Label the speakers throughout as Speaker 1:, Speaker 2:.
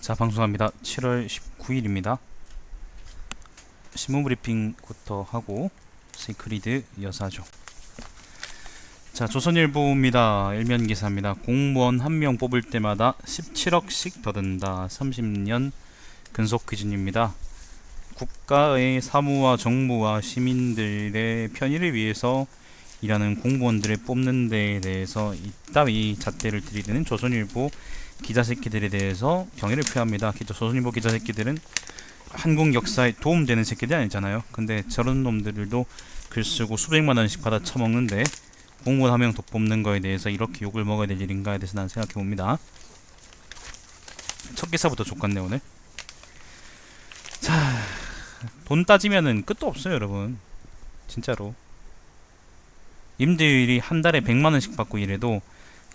Speaker 1: 자, 방송합니다. 7월 19일입니다. 신문브리핑부터 하고 시크리드 여사죠. 자, 조선일보입니다. 일면 기사입니다. 공무원 한 명 뽑을 때마다 17억씩 더 든다. 30년 근속 퀴즈입니다. 국가의 사무와 정부와 시민들의 편의를 위해서 일하는 공무원들을 뽑는 데에 대해서 이따위 잣대를 들이대는 조선일보 기자 새끼들에 대해서 경의를 표합니다. 조선일보 기자 새끼들은 한국 역사에 도움되는 새끼들이 아니잖아요. 근데 저런 놈들도 글 쓰고 수백만 원씩 받아 처먹는데 공무원 한 명 더 뽑는 거에 대해서 이렇게 욕을 먹어야 될 일인가에 대해서 난 생각해 봅니다. 첫 기사부터 족같네 오늘. 자, 돈 따지면은 끝도 없어요, 여러분. 진짜로. 님들이 한 달에 100만 원씩 받고 이래도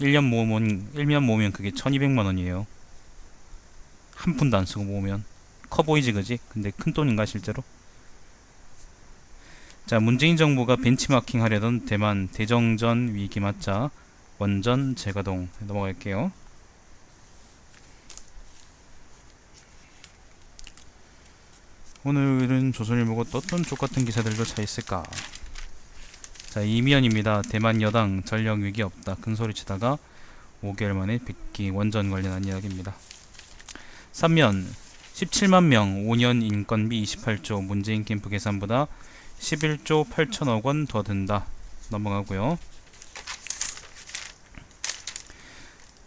Speaker 1: 1년 모으면 그게 1200만 원이에요. 한 푼도 안 쓰고 모으면. 커 보이지, 그지? 근데 큰 돈인가, 실제로? 자, 문재인 정부가 벤치마킹 하려던 대만 대정전 위기 맞자 원전 재가동. 넘어갈게요. 오늘은 조선일보가 또 어떤 족같은 기사들도 차 있을까? 자, 이면입니다. 대만 여당 전력 위기 없다. 큰소리 치다가 5개월 만에 빗기. 원전 관련한 이야기입니다. 3면 17만 명 5년 인건비 28조. 문재인 캠프 계산보다 11조 8천억 원 더 든다. 넘어가고요.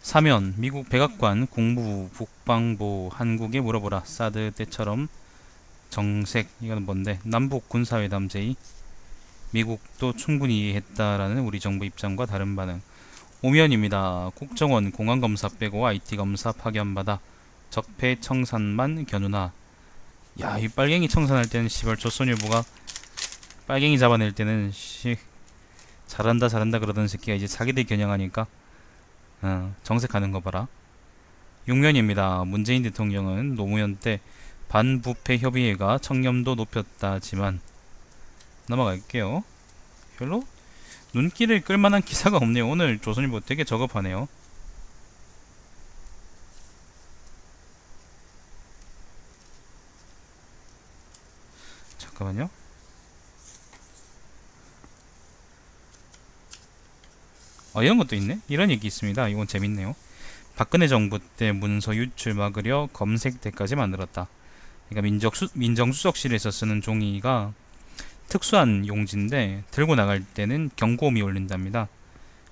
Speaker 1: 4면 미국 백악관 국무부 국방부 한국에 물어보라. 사드 때처럼 정색. 이건 뭔데? 남북 군사회담 제의. 미국도 충분히 이해했다라는 우리 정부 입장과 다른 반응. 오면입니다. 국정원 공안검사 빼고 IT검사 파견받아 적폐 청산만 겨누나. 야, 이 빨갱이 청산할 때는 시발 조선일보가 빨갱이 잡아낼 때는 잘한다 그러던 새끼가 이제 자기들 겨냥하니까 정색하는 거 봐라. 6면입니다. 문재인 대통령은 노무현 때 반부패 협의회가 청렴도 높였다지만. 넘어갈게요. 별로 눈길을 끌만한 기사가 없네요. 오늘 조선일보 되게 저급하네요. 잠깐만요. 이런 것도 있네. 이런 얘기 있습니다. 이건 재밌네요. 박근혜 정부 때 문서 유출 막으려 검색대까지 만들었다. 그러니까 민정수석실에서 쓰는 종이가 특수한 용지인데 들고 나갈 때는 경고음이 울린답니다.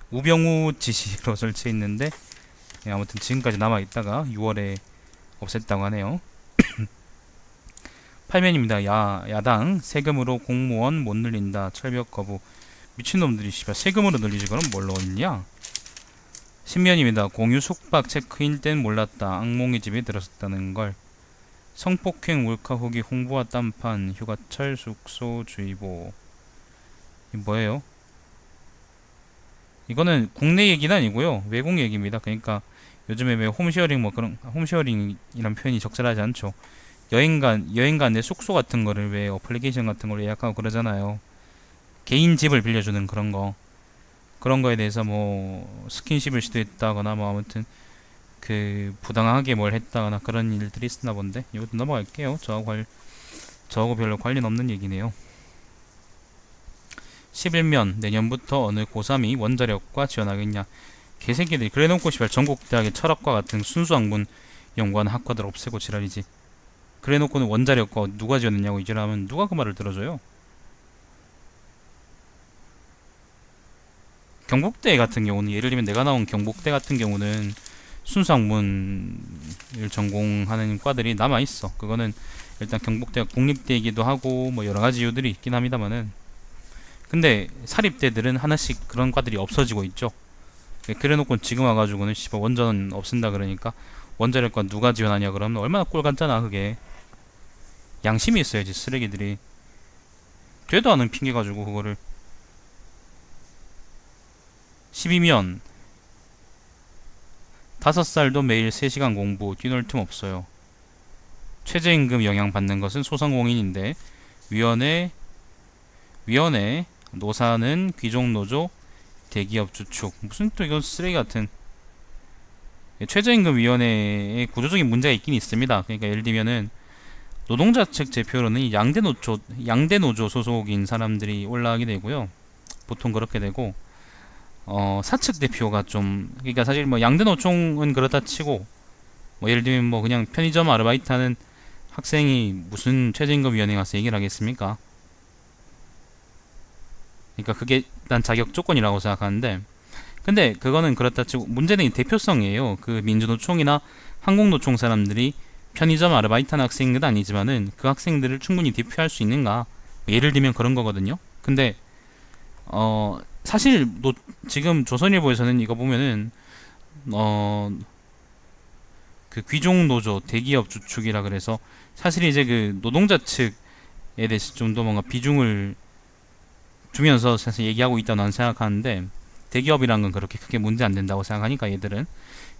Speaker 1: 우병우 지시로 설치했는데 아무튼 지금까지 남아있다가 6월에 없앴다고 하네요. 8면입니다. 야당 세금으로 공무원 못 늘린다. 철벽 거부. 미친놈들이 씨발 세금으로 늘리지 그럼 뭘로 얻냐? 10면입니다. 공유 숙박 체크인 땐 몰랐다. 악몽이 집에 들었었다는 걸. 성폭행 몰카 후기 홍보와 딴판. 휴가철 숙소주의보. 이 뭐예요? 이거는 국내 얘기는 아니고요. 외국 얘기입니다. 그러니까 요즘에 왜 홈쉐어링 뭐 그런 홈쉐어링이란 표현이 적절하지 않죠. 여행 간 내 숙소 같은 거를 왜 어플리케이션 같은 걸 예약하고 그러잖아요. 개인 집을 빌려주는 그런 거에 대해서 뭐 스킨십을 시도했다거나 뭐 아무튼 그 부당하게 뭘 했다거나 그런 일들이 있었나 본데 이것도 넘어갈게요. 저하고 별로 관련 없는 얘기네요. 11면 내년부터 어느 고3이 원자력과 지원하겠냐. 개새끼들이 그래놓고 씨발 전국대학의 철학과 같은 순수학문 연구하는 학과들 없애고 지랄이지. 그래놓고는 원자력과 누가 지원했냐고 이지랄하면 누가 그 말을 들어줘요. 경북대 같은 경우는 예를 들면 내가 나온 경북대 같은 경우는 순수학문을 전공하는 과들이 남아있어. 그거는 일단 경북대가 국립대이기도 하고 뭐 여러가지 이유들이 있긴 합니다만은 근데 사립대들은 하나씩 그런 과들이 없어지고 있죠. 그래놓고 지금 와가지고는 씨발 원전 없앤다 그러니까 원자력과 누가 지원하냐 그러면 얼마나 꼴 같잖아. 그게 양심이 있어야지. 쓰레기들이 되도 않은 핑계 가지고 그거를. 12면 5살도 매일 3시간 공부 뛰놀 틈 없어요. 최저임금 영향받는 것은 소상공인인데 위원회 노사는 귀족노조 대기업 주축. 무슨 또 이건 쓰레기 같은. 최저임금위원회에 구조적인 문제가 있긴 있습니다. 그러니까 예를 들면은 노동자 측 대표로는 양대노조 소속인 사람들이 올라가게 되고요. 보통 그렇게 되고 사측 대표가 좀 그러니까 사실 뭐 양대노총은 그렇다 치고 뭐 예를 들면 뭐 그냥 편의점 아르바이트 하는 학생이 무슨 최저임금위원회 가서 얘기를 하겠습니까? 그러니까 그게 일단 자격 조건이라고 생각하는데 근데 그거는 그렇다 치고 문제는 이 대표성이에요. 그 민주노총이나 항공노총 사람들이 편의점 아르바이트 하는 학생들은 아니지만은 그 학생들을 충분히 대표할 수 있는가? 예를 들면 그런 거거든요. 근데 사실 지금 조선일보에서는 이거 보면은 어 그 귀족 노조 대기업 주축이라 그래서 사실 이제 그 노동자 측에 대해서 좀 더 뭔가 비중을 주면서 사실 얘기하고 있다고 나는 생각하는데 대기업이란 건 그렇게 크게 문제 안 된다고 생각하니까 얘들은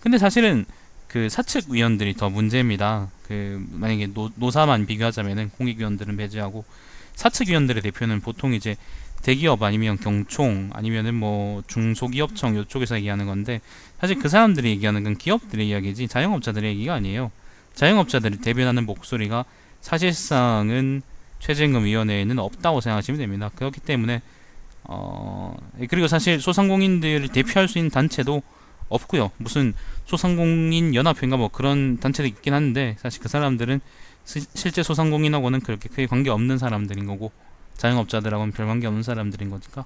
Speaker 1: 근데 사실은 그 사측 위원들이 더 문제입니다. 그 만약에 노사만 비교하자면은 공익위원들은 배제하고 사측 위원들의 대표는 보통 이제 대기업 아니면 경총 아니면은 뭐 중소기업청 요쪽에서 얘기하는 건데 사실 그 사람들이 얘기하는 건 기업들의 이야기지 자영업자들의 얘기가 아니에요. 자영업자들이 대변하는 목소리가 사실상은 최저임금위원회에는 없다고 생각하시면 됩니다. 그렇기 때문에 그리고 사실 소상공인들을 대표할 수 있는 단체도 없고요. 무슨 소상공인 연합회인가 뭐 그런 단체도 있긴 한데 사실 그 사람들은 실제 소상공인하고는 그렇게 크게 관계 없는 사람들인 거고 자영업자들하고는 별 관계 없는 사람들인 거니까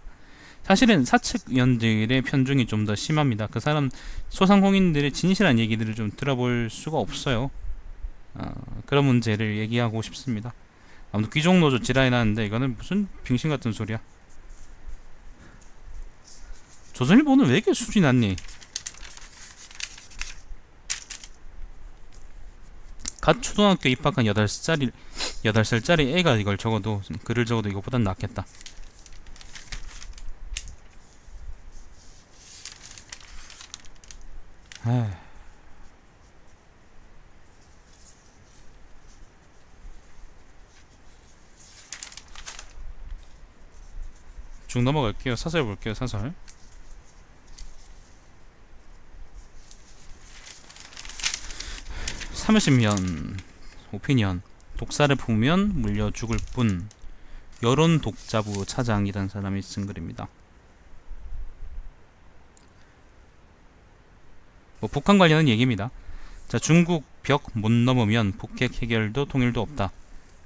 Speaker 1: 사실은 사측 위원들의 편중이 좀 더 심합니다. 그 사람 소상공인들의 진실한 얘기들을 좀 들어볼 수가 없어요. 그런 문제를 얘기하고 싶습니다. 아무튼 귀족노조 지랄이 나는데 이거는 무슨 빙신 같은 소리야. 조선일보는 왜 이렇게 수준이 낮니? 갓 초등학교 입학한 8살짜리 애가 이걸 적어도 글을 적어도 이거보단 낫겠다. 쭉 넘어갈게요. 사설 볼게요. 사설. 사무실면 오피니언 독사를 보면 물려 죽을 뿐 여론 독자부 차장이라는 사람이 쓴 글입니다. 뭐 북한 관련한 얘기입니다. 자, 중국 벽 못 넘으면 북핵 해결도 통일도 없다.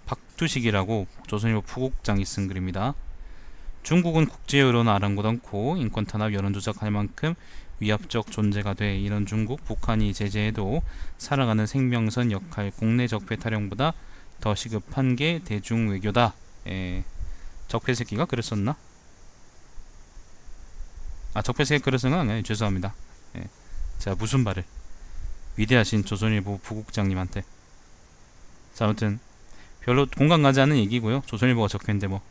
Speaker 1: 박두식이라고 조선일보 부국장이 쓴 글입니다. 중국은 국제 여론 아랑곳 않고 인권 탄압 여론 조작할 만큼 위압적 존재가 돼. 이런 중국, 북한이 제재해도 살아가는 생명선 역할, 국내 적폐 타령보다 더 시급한 게 대중 외교다. 적폐 새끼가 그랬었나? 적폐 새끼 그랬은 건 아니에요. 죄송합니다. 자, 무슨 말을 위대하신 조선일보 부국장님한테. 자, 아무튼 별로 공감 가지 않는 얘기고요. 조선일보가 적혔는데 뭐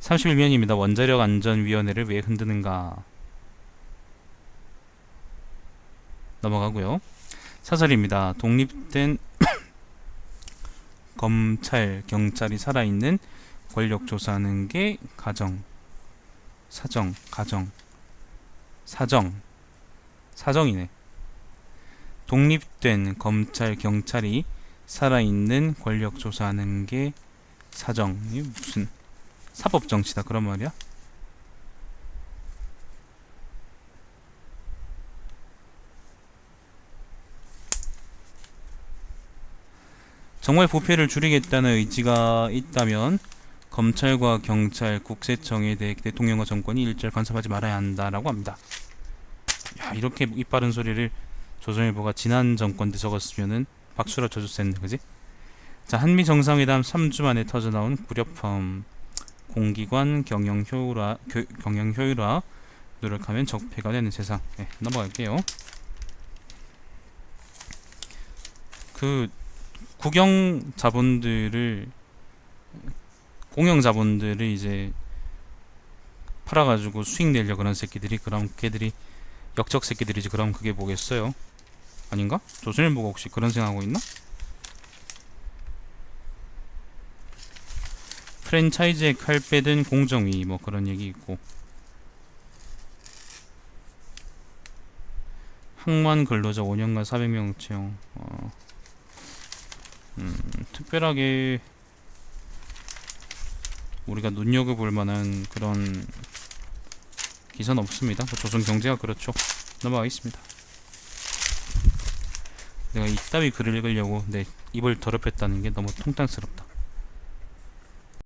Speaker 1: 31면입니다. 원자력 안전위원회를 왜 흔드는가. 넘어가고요. 사설입니다. 독립된 검찰, 경찰이 살아있는 권력 조사하는 게 사정이네. 독립된 검찰, 경찰이 살아있는 권력 조사하는 게 사정. 이게 무슨 사법 정치다 그런 말이야? 정말 부패를 줄이겠다는 의지가 있다면 검찰과 경찰, 국세청에 대해 대통령과 정권이 일절 간섭하지 말아야 한다라고 합니다. 야, 이렇게 이빠른 소리를 조선일보가 지난 정권 때 적었으면은 박수라 쳐줬었네, 그지? 자, 한미 정상회담 3주 만에 터져나온 불협화음. 공기관 경영 효율화 노력하면 적폐가 되는 세상. 넘어갈게요. 그 공영 자본들을 이제 팔아가지고 수익 내려 그런 새끼들이 그럼 걔들이 역적 새끼들이지. 그럼 그게 뭐겠어요? 아닌가? 조선일보가 혹시 그런 생각하고 있나? 프랜차이즈에 칼 빼든 공정위 뭐 그런 얘기 있고 항만 근로자 5년간 400명 채용. 특별하게 우리가 눈여겨볼 만한 그런 기사는 없습니다. 뭐 조선 경제가 그렇죠. 넘어가겠습니다. 내가 이따위 글을 읽으려고 내 입을 더럽혔다는 게 너무 통탄스럽다.